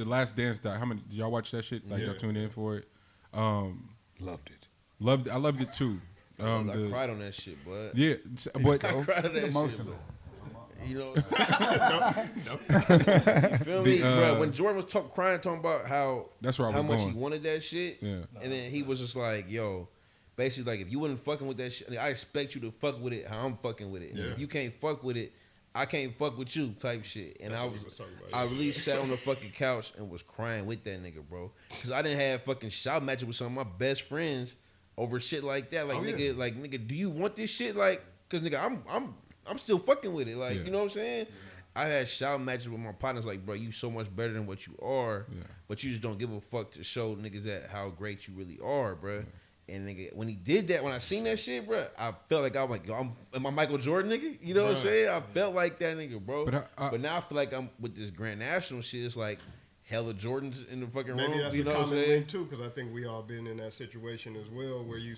The Last Dance doc. How many did y'all watch that shit? Like y'all tuned in for it? Loved it. I loved it too. I cried on that shit, bud. Yeah, but I cried on that emotional. shit, but, you know. You feel me, bro? When Jordan was crying, talking about how that's where I was much going. he wanted that shit, Yeah. And then he was just like, "Yo, basically, like if you wasn't fucking with that shit, I expect you to fuck with it how I'm fucking with it. Yeah. If you can't fuck with it, I can't fuck with you," type shit. And I really sat on the fucking couch and was crying with that nigga, bro, because I didn't have fucking shout matches with some of my best friends over shit like that. Like nigga, do you want this shit? Like, cause nigga, I'm still fucking with it. Like, you know what I'm saying? I had shout matches with my partners like, bro, you so much better than what you are, but you just don't give a fuck to show niggas that how great you really are, bro. And nigga, when he did that, when I seen that shit, bro, I felt like I'm like, am I Michael Jordan, nigga? You know what I'm saying? I felt like that nigga, bro. But now I feel like I'm with this Grand National shit. It's like hella Jordans in the fucking room. Maybe that's you a know what I'm common saying? link too, because I think we all been in that situation as well, where you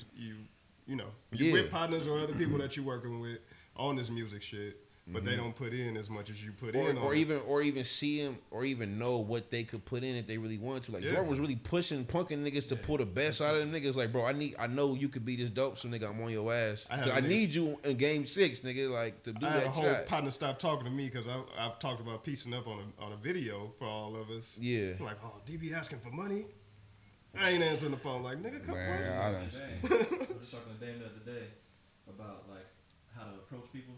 know, you with partners or other people that you're working with on this music shit, but they don't put in as much as you put in, or even see him, or even know what they could put in if they really wanted to. Like Jordan was really pushing, punking niggas to pull the best out of them niggas. Like, bro, I know you could be this dope, so nigga, I'm on your ass. I need you in Game 6, nigga, like to do that. I had a whole partner stop talking to me because I've talked about piecing up on a video for all of us. Yeah, I'm like, oh, DB asking for money. I ain't answering the phone. Like, nigga, come on. I was just talking to Dame the other day about like how to approach people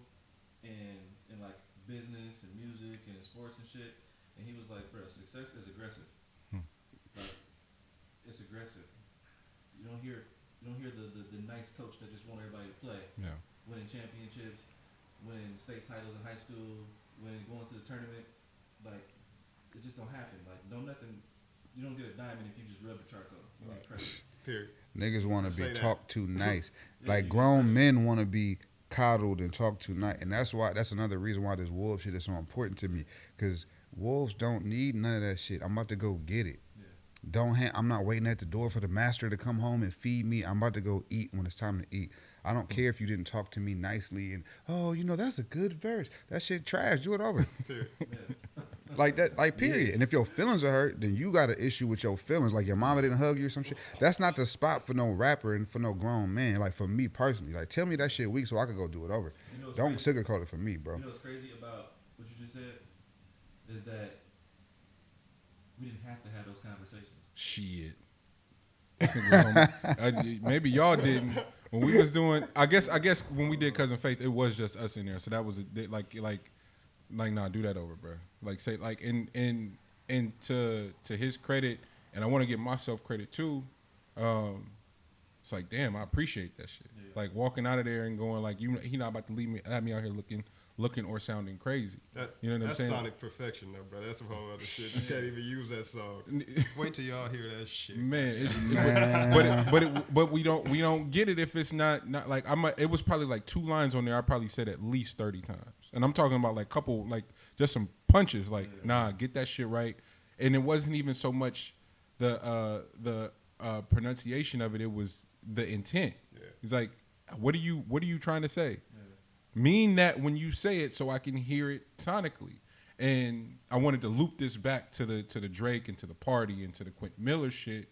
in like business and music and sports and shit, and he was like, bro, success is aggressive. Like, it's aggressive. You don't hear the nice coach that just want everybody to play. Yeah. Winning championships, winning state titles in high school, going to the tournament. Like, it just don't happen. Like, you don't get a diamond if you just rub the charcoal. You get credit. Period. Niggas want to be talked to nice. Like grown men want to be coddled and talked to nice, and that's another reason why this wolf shit is so important to me. Cause wolves don't need none of that shit. I'm about to go get it. Yeah. I'm not waiting at the door for the master to come home and feed me. I'm about to go eat when it's time to eat. I don't care if you didn't talk to me nicely and that's a good verse. That shit trash. Do it over. Like that, like period. Yeah. And if your feelings are hurt, then you got an issue with your feelings. Like your mama didn't hug you or some shit. That's not the spot for no rapper and for no grown man. Like for me personally, like tell me that shit weak so I could go do it over. Don't sugarcoat it for me, bro. You know what's crazy about what you just said is that we didn't have to have those conversations. Shit. Maybe y'all didn't. When we was doing, I guess when we did Cousin Faith, it was just us in there. So that was nah, do that over, bro. Like say like and to his credit, and I want to give myself credit too. It's like damn, I appreciate that shit. Yeah. Like walking out of there and going like he not about to have me out here looking or sounding crazy. You know what I'm saying? That's sonic perfection, though, bro. That's some whole other shit. You can't even use that song. Wait till y'all hear that shit. Man, but we don't get it if it's not like it was probably like 2 lines on there. I probably said at least 30 times, and I'm talking about like couple like just some punches. Like nah, get that shit right. And it wasn't even so much the pronunciation of it. It was the intent. Yeah. He's like, what are you trying to say? Mean that when you say it so I can hear it sonically. And I wanted to loop this back to the Drake and to the party and to the Quint Miller shit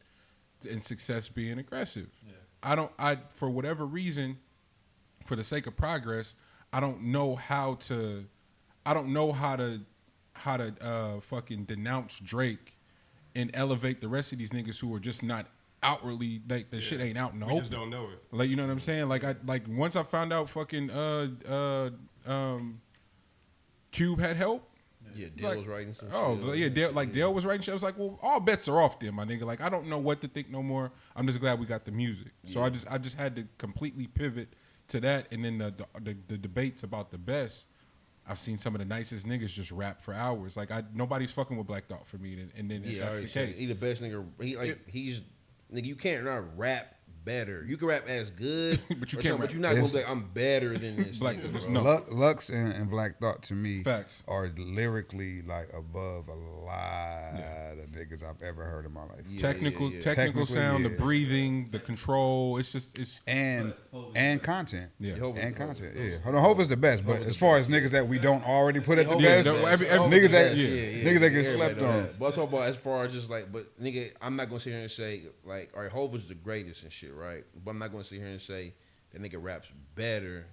and success being aggressive. Yeah. I for whatever reason, for the sake of progress, I don't know how to fucking denounce Drake and elevate the rest of these niggas who are just not outwardly, like the shit ain't out in the open. Just don't know it. Like, you know what I'm saying? Like once I found out fucking Cube had help. Yeah, Dale was writing some shit. Oh, yeah, Dale was writing shit. I was like, well, all bets are off then, my nigga. Like, I don't know what to think no more. I'm just glad we got the music. So I just had to completely pivot to that, and then the debates about the best. I've seen some of the nicest niggas just rap for hours. Like nobody's fucking with Black Thought for me, and then if that's the case. He the best nnigga. He's nigga. You can't not rap better. You can rap as good, But you or can't something, rap. but you're not gonna It's- be like, I'm better than this Black- nigga, there's bro. no- Lux and Black Thought to me Facts. are lyrically like above a lot of niggas I've ever heard in my life. Yeah, Technical yeah. technical Technically, sound, yeah. the breathing, the control. It's just And and content. yeah. Hov is And the content, best. yeah. Hold on, Hov is the best, but Hov is as the far best, as niggas that we don't already put at the Hov best, is the best. every Hov niggas is the that- best. niggas that get Everybody slept know on. that. But I'm talking about as far as just like, but nigga, I'm not gonna sit here and say like, all right, Hov is the greatest and shit, right? But I'm not gonna sit here and say that nigga raps better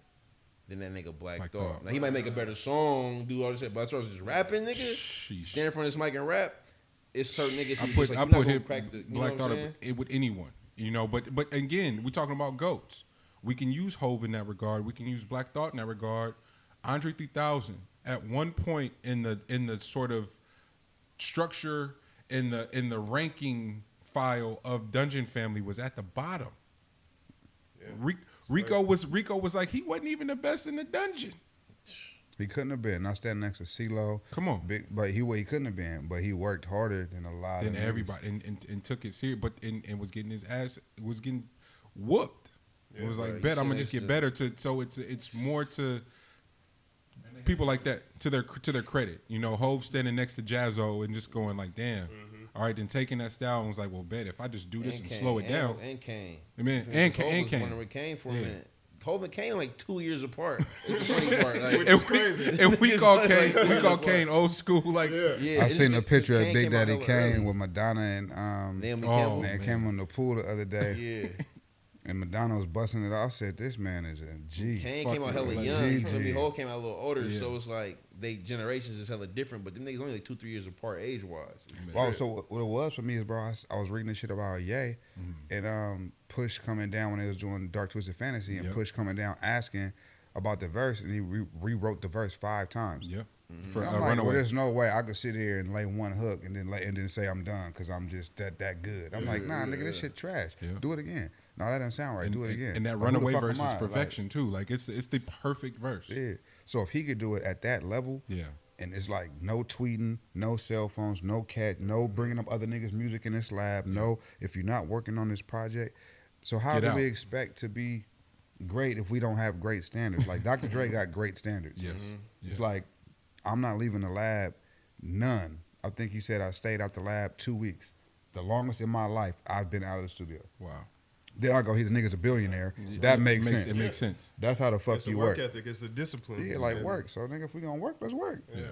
than that nigga Black Black Thought. Thought. Now he might make a better song, do all this shit, but as far as just rapping, nigga, Sheesh. stand in front of this mic and rap, it's certain niggas who I just put like, I you're not put gonna him crack the, you Black know Thought what I'm saying? it with anyone, you know. But again, we're talking about goats. We can use Hov in that regard. We can use Black Thought in that regard. Andre 3000 at one point in the sort of structure in the ranking file of Dungeon Family was at the bottom. Yeah. Rico was like he wasn't even the best in the dungeon. he couldn't have been. I stand next to CeeLo. Come on. Big, but he couldn't have been. But he worked harder than a lot Than of niggas. everybody and took it serious, but and was getting his ass was getting whooped. It was like, right. bet You I'm gonna said just get it's better. So it's more to people like that to their credit. You know, Hov standing next to Jazzo and just going like, damn. All right, then taking that style and was like, well, bet if I just do this and Kane, slow it down. and Kane. I mean, Hov and was Kane. running with Kane for a Yeah. minute. Hov and Kane like 2 years apart. It's the funny part. Like, Which is crazy. And we It's call like- Kane like- we call Kane old school. Like, Yeah. yeah, I seen a picture of Kane Big came out Daddy hella Kane early. with Madonna and Naomi Oh, Campbell. they came on the pool the other day, Yeah, and Madonna was busting it off. I said, "This man is a G." Kane Fuck came out it, hella like young. You GG. feel me? Hov came out a little older, Yeah. so it's like they generations is hella different. But them niggas only like 2-3 years apart age wise. Well, so what it was for me is, bro, I was reading this shit about Ye and Push coming down when they was doing Dark Twisted Fantasy, and Yep. Push coming down asking about the verse, and he rewrote the verse 5 times. yeah, Mm-hmm. for I'm like, well, Runaway. there's no way I could sit here and lay one hook and then say I'm done because I'm just that good. I'm like, nah, nigga, this shit trash. Yeah. Do it again. No, that doesn't sound right. And, Do it again. and that Like, who the Runaway fuck verse am is I? perfection too. Like it's the perfect verse. Like, yeah. So if he could do it at that level, Yeah. and it's like no tweeting, no cell phones, no cat, no bringing up other niggas' music in this lab, no if you're not working on this project. So how Get do out. we expect to be great if we don't have great standards? Like Dr. Dre got great standards. Yes. It's Yeah. like I'm not leaving the lab, none. I think he said I stayed out the lab 2 weeks. The longest in my life I've been out of the studio. Wow. Then I go, he's a nigga's a billionaire. That makes sense. It makes sense. That's how the fuck It's the you work work. ethic. It's the discipline. Yeah, like And work. So nigga, if we gonna work, let's work. Yeah.